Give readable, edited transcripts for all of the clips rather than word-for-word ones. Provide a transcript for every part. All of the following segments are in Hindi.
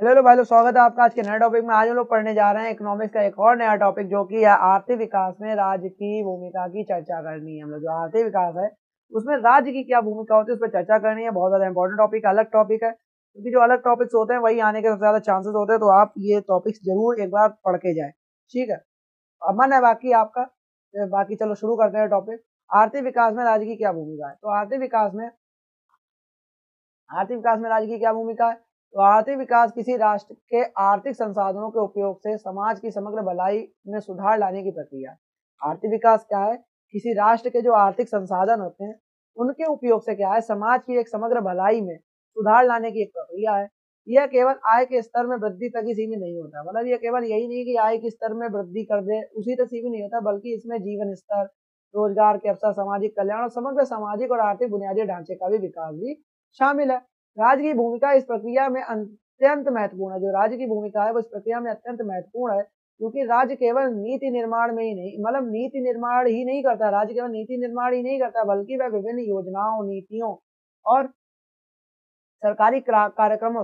हेलो भाई लोग, स्वागत है आपका आज के नए टॉपिक में। आज हम लोग पढ़ने जा रहे हैं इकोनॉमिक्स का एक और नया टॉपिक, जो कि है आर्थिक विकास में राज्य की भूमिका की चर्चा करनी है। हम लोग जो आर्थिक विकास है उसमें राज्य की क्या भूमिका होती है उस पर चर्चा करनी है। बहुत ज्यादा इंपॉर्टेंट टॉपिक, अलग टॉपिक है, क्योंकि जो अलग टॉपिक्स होते हैं वही आने के सबसे ज्यादा चांसेस होते हैं। तो आप ये टॉपिक्स जरूर एक बार पढ़ के जाए, ठीक है। अब मन है बाकी आपका, बाकी चलो शुरू करते हैं टॉपिक। आर्थिक विकास में राज्य की क्या भूमिका है। तो आर्थिक विकास में राज्य की क्या भूमिका है। तो आर्थिक विकास किसी राष्ट्र के आर्थिक संसाधनों के उपयोग से समाज की समग्र भलाई में सुधार लाने की प्रक्रिया है। आर्थिक विकास क्या है, किसी राष्ट्र के जो आर्थिक संसाधन होते हैं उनके उपयोग से क्या है, समाज की एक समग्र भलाई में सुधार लाने की एक प्रक्रिया है। यह केवल आय के स्तर में वृद्धि तक ही सीमित नहीं होता। मतलब यह केवल यही नहीं कि आय के स्तर में वृद्धि कर दे उसी तक सीमित नहीं होता, बल्कि इसमें जीवन स्तर, रोजगार के अवसर, सामाजिक कल्याण और समग्र सामाजिक और आर्थिक बुनियादी ढांचे का भी विकास भी शामिल है। राज्य की भूमिका इस प्रक्रिया में अत्यंत महत्वपूर्ण है। जो राज्य की भूमिका है वो इस प्रक्रिया में अत्यंत महत्वपूर्ण है, क्योंकि राज्य केवल नीति निर्माण में ही नहीं, मतलब नीति निर्माण ही नहीं करता, राज्य केवल नीति निर्माण ही नहीं करता, बल्कि वह विभिन्न योजनाओं, नीतियों और सरकारी कार्यक्रमों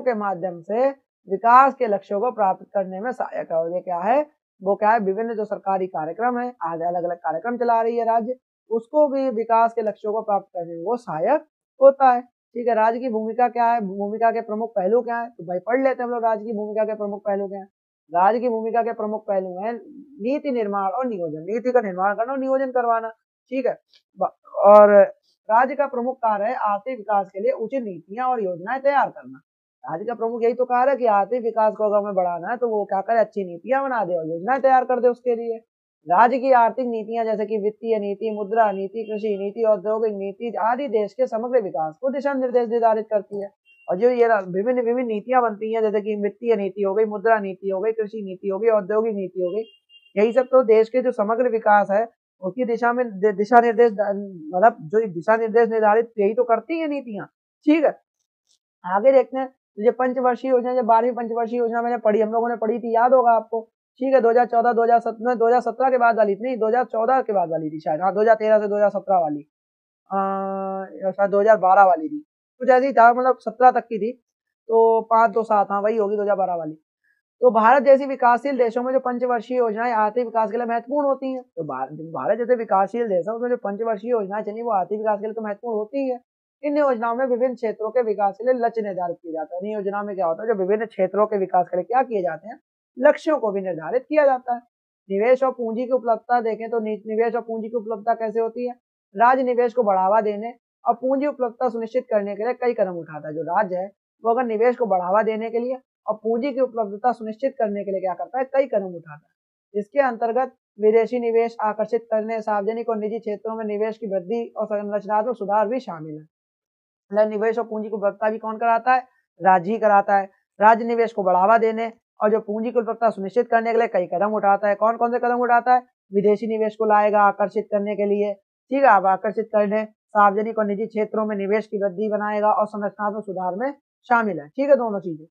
के माध्यम से विकास के लक्ष्यों को प्राप्त करने में सहायक है। और ये क्या है, वो क्या है, विभिन्न जो सरकारी कार्यक्रम है, आज अलग अलग कार्यक्रम चला रही है राज्य, उसको भी विकास के लक्ष्यों को प्राप्त करने में वो सहायक होता है। ठीक है, राज्य की भूमिका क्या है, भूमिका के प्रमुख पहलू क्या है, तो भाई पढ़ लेते हैं हम लोग राज्य की भूमिका के प्रमुख पहलू क्या है। राज्य की भूमिका के प्रमुख पहलू हैं नीति निर्माण और नियोजन, नीति का निर्माण करना और नियोजन करवाना। ठीक है, और राज्य का प्रमुख कार्य है आर्थिक विकास के लिए उचित नीतियां और योजनाएं तैयार करना। राज्य का प्रमुख यही तो कार्य है कि आर्थिक विकास को अगर हमें बढ़ाना है तो वो क्या करे, अच्छी नीतियां बना दे और योजनाएं तैयार कर दे उसके लिए। राज्य की आर्थिक नीतियां जैसे कि वित्तीय नीति, मुद्रा नीति, कृषि नीति, औद्योगिक नीति आदि देश के समग्र विकास को दिशा निर्देश निर्धारित करती है। और जो ये विभिन्न विभिन्न नीतियां बनती हैं, जैसे कि वित्तीय नीति हो गई, मुद्रा नीति हो गई, कृषि नीति हो गई, औद्योगिक नीति हो गई, यही सब तो देश के जो समग्र विकास है उसकी दिशा में दिशा निर्देश, मतलब जो दिशा निर्देश निर्धारित यही तो करती है नीतियां। ठीक है, आगे देखते हैं। तो ये पंचवर्षीय योजना, जब 12वीं पंचवर्षीय योजना मैंने पढ़ी, हम लोगों ने पढ़ी थी, याद होगा आपको। ठीक है, 2014 2017 के बाद वाली थी, नहीं 2014 के बाद वाली थी शायद, हाँ 2013 से 2017 वाली, शायद 2012 वाली थी, कुछ ऐसी था, मतलब 17 तक की थी। तो 5 2 7, हाँ वही होगी 2012 वाली। तो भारत जैसी विकासशील देशों में जो पंचवर्षीय योजनाएं आर्थिक विकास के लिए महत्वपूर्ण होती हैं, तो भारत जैसे विकासशील देश है उसमें जो पंचवर्षीय योजनाएं चली वो आर्थिक विकास के लिए तो महत्वपूर्ण होती है। इन योजनाओं में विभिन्न क्षेत्रों के विकास के लिए लक्ष्य निर्धारित किए जाते हैं। इन योजनाओं में क्या होता है, जो विभिन्न क्षेत्रों के विकास के लिए क्या किए जाते हैं, लक्ष्यों को भी निर्धारित किया जाता है। निवेश और पूंजी की उपलब्धता देखें तो निवेश और पूंजी की उपलब्धता कैसे होती है। राज्य निवेश को बढ़ावा देने और पूंजी उपलब्धता सुनिश्चित करने के लिए कई कदम उठाता है। जो राज्य है वो अगर निवेश को बढ़ावा देने के लिए और पूंजी की उपलब्धता सुनिश्चित करने के लिए क्या करता है, कई कदम उठाता है। इसके अंतर्गत विदेशी निवेश आकर्षित करने, सार्वजनिक और निजी क्षेत्रों में निवेश की वृद्धि और संरचनात्मक सुधार भी शामिल है। मतलब निवेश और पूंजी की उपलब्धता भी कौन कराता है, राज्य ही कराता है। राज्य निवेश को बढ़ावा देने और जो पूंजी की उपलब्धता सुनिश्चित करने के लिए कई कदम उठाता है। कौन कौन से कदम उठाता है, विदेशी निवेश को लाएगा आकर्षित करने के लिए, ठीक है, अब आकर्षित करने, सार्वजनिक और निजी क्षेत्रों में निवेश की वृद्धि बनाएगा और संरचनात्मक सुधार में शामिल है। ठीक है, दोनों चीजें।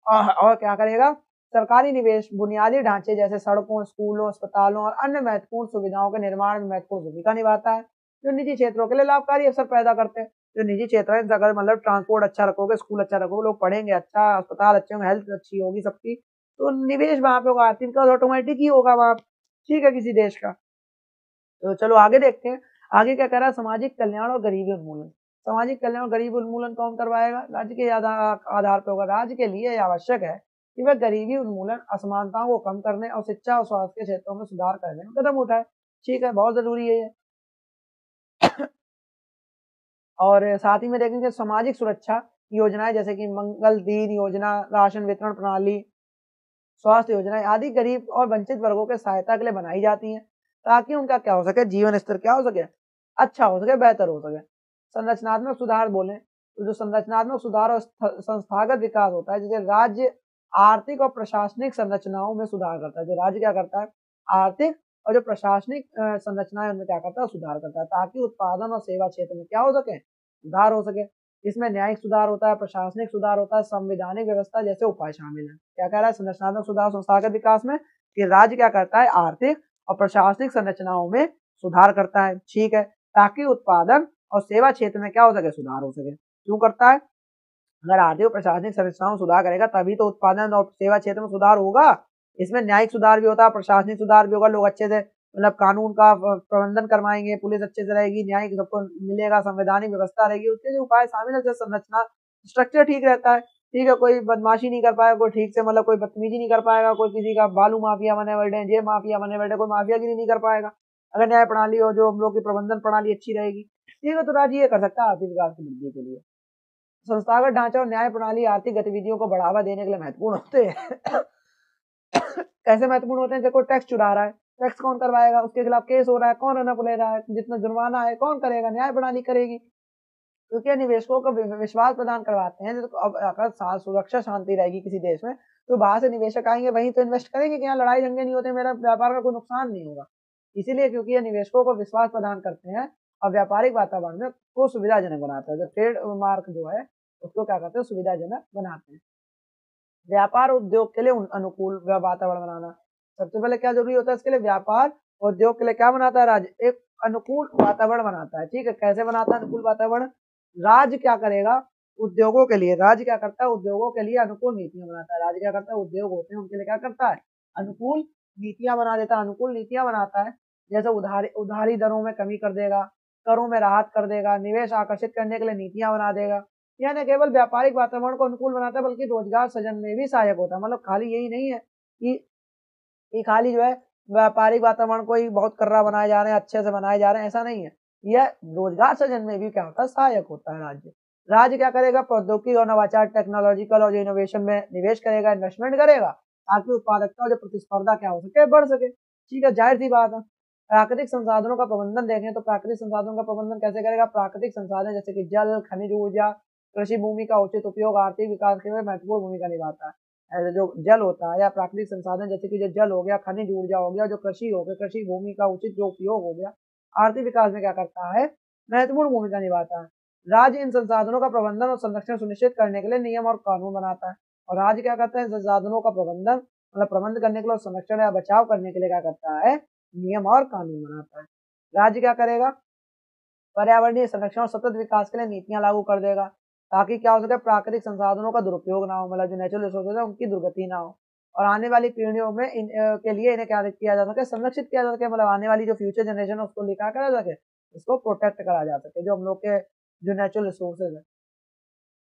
और क्या करेगा, सरकारी निवेश बुनियादी ढांचे जैसे सड़कों, स्कूलों, अस्पतालों और अन्य महत्वपूर्ण सुविधाओं के निर्माण में महत्वपूर्ण भूमिका निभाता है, जो निजी क्षेत्रों के लिए लाभकारी अवसर पैदा करते हैं। जो निजी क्षेत्र है, अगर मतलब ट्रांसपोर्ट अच्छा रखोगे, स्कूल अच्छा रखोगे, लोग पढ़ेंगे अच्छा, अस्पताल अच्छे होंगे, हेल्थ अच्छी होगी सबकी, तो निवेश वहां पे होगा, आर्थिक विकास ऑटोमेटिक ही होगा वहां, ठीक है, किसी देश का। तो चलो आगे देखते हैं। आगे क्या कह रहा है, सामाजिक कल्याण और गरीबी उन्मूलन। सामाजिक कल्याण और गरीबी उन्मूलन कौन करवाएगा, राज्य के आधार पर होगा। राज्य के लिए आवश्यक है कि वह गरीबी उन्मूलन, असमानताओं को कम करने और शिक्षा और स्वास्थ्य के क्षेत्रों में सुधार करने में कदम उठाए। ठीक है, बहुत जरूरी है ये। और साथ ही में देखेंगे सामाजिक सुरक्षा योजनाएं जैसे कि मंगल दीन योजना, राशन वितरण प्रणाली, स्वास्थ्य योजनाएं आदि गरीब और वंचित वर्गों के सहायता के लिए बनाई जाती हैं, ताकि उनका क्या हो सके, जीवन स्तर क्या हो सके, अच्छा हो सके, बेहतर हो सके। संरचनात्मक सुधार बोले तो जो संरचनात्मक सुधार और संस्थागत विकास होता है, जैसे राज्य आर्थिक और प्रशासनिक संरचनाओं में सुधार करता है। जो राज्य क्या करता है, आर्थिक और जो प्रशासनिक संरचनाएं उनमें क्या करता है, सुधार करता है, ताकि उत्पादन और सेवा क्षेत्र में क्या हो सके, सुधार हो सके। इसमें न्यायिक सुधार होता है, प्रशासनिक सुधार होता है, संवैधानिक व्यवस्था जैसे उपाय शामिल है। क्या कह रहा है, संरचनात्मक सुधार संस्थागत विकास में कि राज्य क्या करता है, आर्थिक और प्रशासनिक संरचनाओं में सुधार करता है, ठीक है, ताकि उत्पादन और सेवा क्षेत्र में क्या हो सके, सुधार हो सके। क्यों करता है, अगर आर्थिक और प्रशासनिक संरचनाओं में सुधार करेगा तभी तो उत्पादन और सेवा क्षेत्र में सुधार होगा। इसमें न्यायिक सुधार भी होता है, प्रशासनिक सुधार भी होगा, लोग अच्छे से मतलब कानून का प्रबंधन करवाएंगे, पुलिस अच्छे से रहेगी, न्याय सबको मिलेगा, संवैधानिक व्यवस्था रहेगी, उसके जो उपाय शामिल है, जैसे संरचना स्ट्रक्चर ठीक रहता है, ठीक है, कोई बदमाशी नहीं कर पाएगा, कोई ठीक से मतलब कोई बदतमीजी नहीं कर पाएगा, कोई किसी का बालू माफिया बने बैठे, जेब माफिया बने बैठे, कोई माफियागिरी नहीं कर पाएगा। अगर न्याय प्रणाली और जो हम लोग की प्रबंधन प्रणाली अच्छी रहेगी, ठीक है, तो राज्य ये कर सकता है आर्थिक विकास की वृद्धि के लिए। संस्थागत ढांचा और न्याय प्रणाली आर्थिक गतिविधियों को बढ़ावा देने के लिए महत्वपूर्ण होते हैं। कैसे महत्वपूर्ण होते हैं? देखो, टैक्स चुरा रहा है, टैक्स कौन करवाएगा? उसके खिलाफ केस हो रहा है, कौन रनअप ले रहा है? जितना जुर्माना है कौन करेगा? न्याय प्रणाली करेगी, क्योंकि निवेशकों को विश्वास प्रदान करवाते हैं। तो अब अगर सुरक्षा शांति रहेगी किसी देश में, तो बाहर से निवेशक आएंगे, वहीं तो इन्वेस्ट करेंगे कि यहाँ लड़ाई झगड़े नहीं होते, मेरा व्यापार का कोई नुकसान नहीं होगा। इसीलिए क्योंकि ये निवेशकों को विश्वास प्रदान करते हैं और व्यापारिक वातावरण में को सुविधाजनक बनाता है। जो ट्रेड मार्क जो है उसको क्या करते हैं? सुविधाजनक बनाते हैं। व्यापार उद्योग के लिए अनुकूल वातावरण बनाना, सबसे पहले क्या जरूरी होता है इसके लिए? व्यापार उद्योग के लिए क्या बनाता है राज्य? एक अनुकूल वातावरण बनाता है, ठीक है। कैसे बनाता है अनुकूल वातावरण? राज्य क्या करेगा? उद्योगों के लिए, राज्य क्या करता है? उद्योगों के लिए अनुकूल नीतियां बनाता है। राज्य क्या करता है? उद्योग होते हैं उनके लिए क्या करता है? अनुकूल नीतियां बना देता है। अनुकूल नीतियां बनाता है, जैसे उधारी दरों में कमी कर देगा, करों में राहत कर देगा, निवेश आकर्षित करने के लिए नीतियां बना देगा। यह न केवल व्यापारिक वातावरण को अनुकूल बनाता है बल्कि रोजगार सृजन में भी सहायक होता है। मतलब खाली यही नहीं है कि खाली जो है व्यापारिक वातावरण को ही बहुत कर्रा बनाए जा रहे हैं, अच्छे से बनाए जा रहे हैं, ऐसा नहीं है। यह रोजगार सृजन में भी क्या होता है? सहायक होता है। राज्य क्या करेगा? प्रौद्योगिकी और नवाचार, टेक्नोलॉजिकल और इनोवेशन में निवेश करेगा, इन्वेस्टमेंट करेगा, ताकि उत्पादकता और जो प्रतिस्पर्धा क्या हो सके, बढ़ सके। ठीक है, जाहिर सी बात है। प्राकृतिक संसाधनों का प्रबंधन देखें तो प्राकृतिक संसाधनों का प्रबंधन कैसे करेगा? प्राकृतिक संसाधन जैसे कि जल, खनिज ऊर्जा, कृषि भूमि का उचित उपयोग आर्थिक विकास के लिए महत्वपूर्ण भूमिका निभाता है। ऐसे जो जल होता है या प्राकृतिक संसाधन जैसे कि जो जल हो गया, खनिज ऊर्जा हो गया, जो कृषि हो गया, कृषि भूमि का उचित जो उपयोग हो गया, आर्थिक विकास में क्या करता है? महत्वपूर्ण भूमिका निभाता है। राज्य इन संसाधनों का प्रबंधन और संरक्षण सुनिश्चित करने के लिए नियम और कानून बनाता है। और राज्य क्या करता है? इन संसाधनों का प्रबंधन मतलब प्रबंध करने के लिए, संरक्षण या बचाव करने के लिए क्या करता है? नियम और कानून बनाता है। राज्य क्या करेगा? पर्यावरणीय संरक्षण और सतत विकास के लिए नीतियां लागू कर देगा, ताकि क्या हो सके? प्राकृतिक संसाधनों का दुरुपयोग ना हो, मतलब जो नेचुरल रिसोर्सेज है उनकी दुर्गति ना हो, और आने वाली पीढ़ियों में के लिए इन्हें क्या किया जा सके? संरक्षित किया जा सके। मतलब आने वाली जो फ्यूचर जनरेशन है उसको लेकर करा जा सके, इसको प्रोटेक्ट करा जा सके, जो हम लोग के जो नेचुरल रिसोर्सेज है।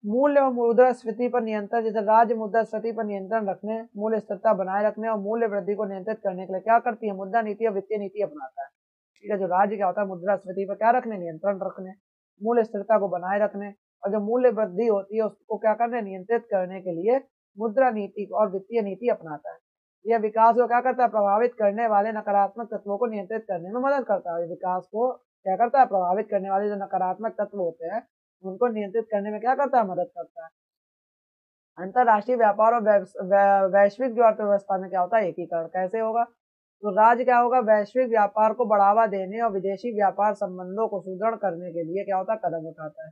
मूल्य और मुद्रास्फीति पर नियंत्रण, जैसे राज्य मुद्रास्फीति पर नियंत्रण रखने, मूल्य स्थिरता बनाए रखने और मूल्य वृद्धि को नियंत्रित करने के लिए क्या करती है? मुद्रा नीति और वित्तीय नीति अपनाता है। ठीक है, जो राज्य क्या होता है? मुद्रास्फीति पर क्या रखने? नियंत्रण रखने, मूल्य स्थिरता को बनाए रखने, और जो मूल्य वृद्धि होती है उसको क्या करने? नियंत्रित करने के लिए मुद्रा नीति और वित्तीय नीति अपनाता है। यह विकास को क्या करता है? प्रभावित करने वाले नकारात्मक तत्वों को नियंत्रित करने में मदद करता है। विकास को क्या करता है? प्रभावित करने वाले जो नकारात्मक तत्व होते हैं उनको नियंत्रित करने में क्या करता है? मदद करता है। अंतरराष्ट्रीय व्यापार और वैश्विक जो अर्थव्यवस्था में क्या होता है? एकीकरण कैसे होगा? तो राज्य क्या होगा? वैश्विक व्यापार को बढ़ावा देने और विदेशी व्यापार संबंधों को सुदृढ़ करने के लिए क्या होता है? कदम उठाता है।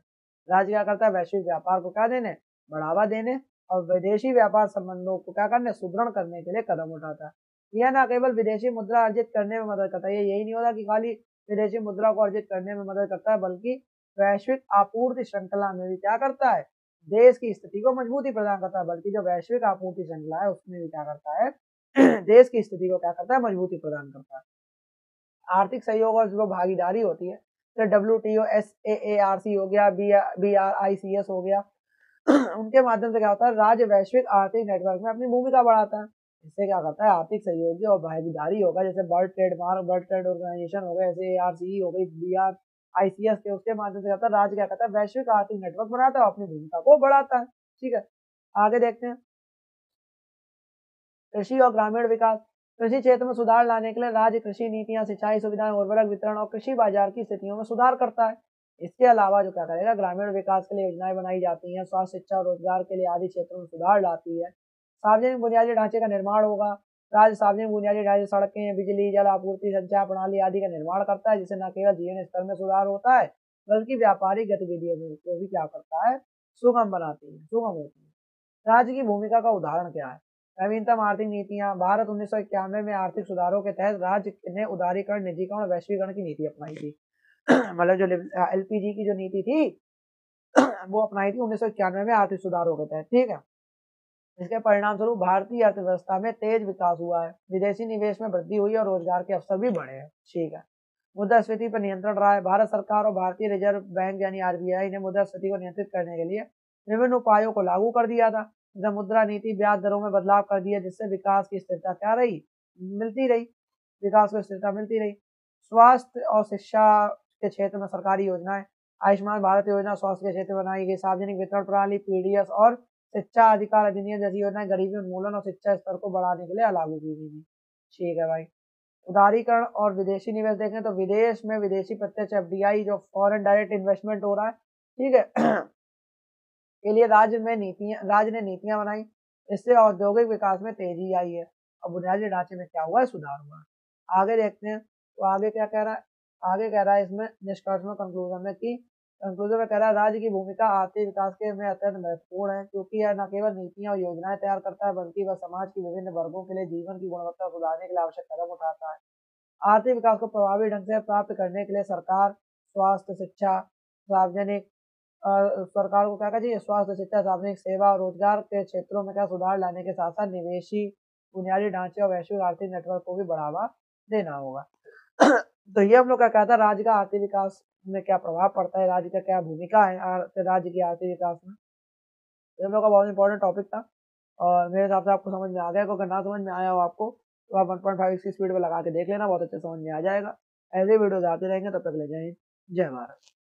राज्य क्या करता है? वैश्विक व्यापार को क्या देने? बढ़ावा देने और विदेशी व्यापार संबंधों को क्या करने? सुदृढ़ करने के लिए कदम उठाता है। यह न केवल विदेशी मुद्रा अर्जित करने में मदद करता है, ये यही नहीं होता कि खाली विदेशी मुद्रा को अर्जित करने में मदद करता है, बल्कि वैश्विक आपूर्ति श्रृंखला में भी क्या करता है? देश की स्थिति को मजबूती प्रदान करता है। बल्कि जो वैश्विक आपूर्ति श्रृंखला है उसमें भी क्या करता है? देश की स्थिति को क्या करता है? मजबूती प्रदान करता है। आर्थिक सहयोग और जो भागीदारी होती है, तो WTO, SAARC हो गया, BRICS हो गया, उनके माध्यम से क्या होता है? राज्य वैश्विक आर्थिक नेटवर्क में अपनी भूमिका बढ़ाता है। इससे क्या करता है? आर्थिक सहयोग और भागीदारी होगा, जैसे वर्ल्ड ट्रेड ऑर्गेनाइजेशन हो गया, SAARC हो गई, BRICS के, उसके माध्यम से क्या राज्य क्या करता है? वैश्विक आर्थिक नेटवर्क बनाता है, अपनी भूमिका को बढ़ाता है। ठीक है, आगे देखते हैं। कृषि और ग्रामीण विकास, कृषि क्षेत्र में सुधार लाने के लिए राज्य कृषि नीतियां, सिंचाई सुविधाएं, उर्वरक वितरण और कृषि बाजार की स्थितियों में सुधार करता है। इसके अलावा जो क्या करेगा? ग्रामीण विकास के लिए योजनाएं बनाई जाती हैं, स्वास्थ्य, शिक्षा और रोजगार के लिए आदि क्षेत्रों में सुधार लाती है। सार्वजनिक बुनियादी ढांचे का निर्माण होगा, राज्य सार्वजनिक बुनियादी ढांचे, सड़कें, बिजली, जल आपूर्ति, संचार प्रणाली आदि का निर्माण करता है, जिससे न केवल जीवन स्तर में सुधार होता है बल्कि व्यापारिक गतिविधियों में को भी क्या करता है? सुगम बनाती है, सुगम होती है। राज्य की भूमिका का उदाहरण क्या है? नवीनतम आर्थिक नीतियां, भारत 1991 में आर्थिक सुधारों के तहत राज्य ने उदारीकरण, निजीकरण और वैश्वीकरण की नीति अपनाई थी। मतलब जो LPG की जो नीति थी वो अपनाई थी 1991 में आर्थिक सुधारों के तहत। ठीक है, इसके परिणाम स्वरूप भारतीय अर्थव्यवस्था में तेज विकास हुआ है, विदेशी निवेश में वृद्धि हुई और रोजगार के अवसर भी बढ़े हैं। ठीक है, मुद्रास्फीति पर नियंत्रण रहा है। भारत सरकार और भारतीय रिजर्व बैंक यानी आरबीआई ने मुद्रास्फीति को नियंत्रित करने के लिए विभिन्न उपायों को लागू कर दिया था। जैसे मुद्रा नीति, ब्याज दरों में बदलाव कर दिया, जिससे विकास की स्थिरता क्या रही, मिलती रही, विकास को स्थिरता मिलती रही। स्वास्थ्य और शिक्षा के क्षेत्र में सरकारी योजनाएं, आयुष्मान भारत योजना स्वास्थ्य के क्षेत्र में बनाई गई। सार्वजनिक वितरण प्रणाली पीडीएस और शिक्षा अधिकार अधिनियम जैसी योजनाएं गरीबी उन्मूलन और शिक्षा स्तर को बढ़ाने के लिए लागू की गई थी। ठीक है भाई। उदारीकरण और विदेशी निवेश देखें तो विदेश में विदेशी प्रत्यक्ष एफडीआई जो फॉरेन डायरेक्ट इन्वेस्टमेंट हो रहा है, ठीक है, के लिए राज्य ने नीतियां बनाई। इससे औद्योगिक विकास में तेजी आई है और बुनियादी ढांचे में क्या हुआ है, सुधार हुआ है। आगे देखते हैं तो आगे क्या कह रहा है, आगे कह रहा है इसमें निष्कर्ष में कंक्लूजन में कह रहा है राज्य की भूमिका आर्थिक विकास के में अत्यंत महत्वपूर्ण है, क्योंकि यह न केवल नीतियां और योजनाएं तैयार करता है बल्कि वह समाज की विभिन्न वर्गों के लिए जीवन की गुणवत्ता सुधारने के लिए आवश्यक कदम उठाता है। आर्थिक विकास को प्रभावी ढंग से प्राप्त करने के लिए सरकार स्वास्थ्य, शिक्षा, सार्वजनिक सरकार को क्या करना चाहिए, स्वास्थ्य, शिक्षा, सार्वजनिक सेवा और रोजगार के क्षेत्रों में क्या सुधार लाने के साथ साथ निवेशी बुनियादी ढांचे और वैश्विक आर्थिक नेटवर्क को भी बढ़ावा देना होगा। तो ये हम लोग का कहता है राज्य का आर्थिक विकास में क्या प्रभाव पड़ता है, राज्य का क्या भूमिका है राज्य की आर्थिक विकास में। ये हम लोग का बहुत इंपॉर्टेंट टॉपिक था और मेरे हिसाब से आपको समझ में आ गया। अगर ना समझ में आया हो आपको तो आप 1.5 की स्पीड पे लगा के देख लेना, बहुत अच्छे समझ में आ जाएगा। ऐसे वीडियोज आते रहेंगे, तब तक ले जाए जय भारत।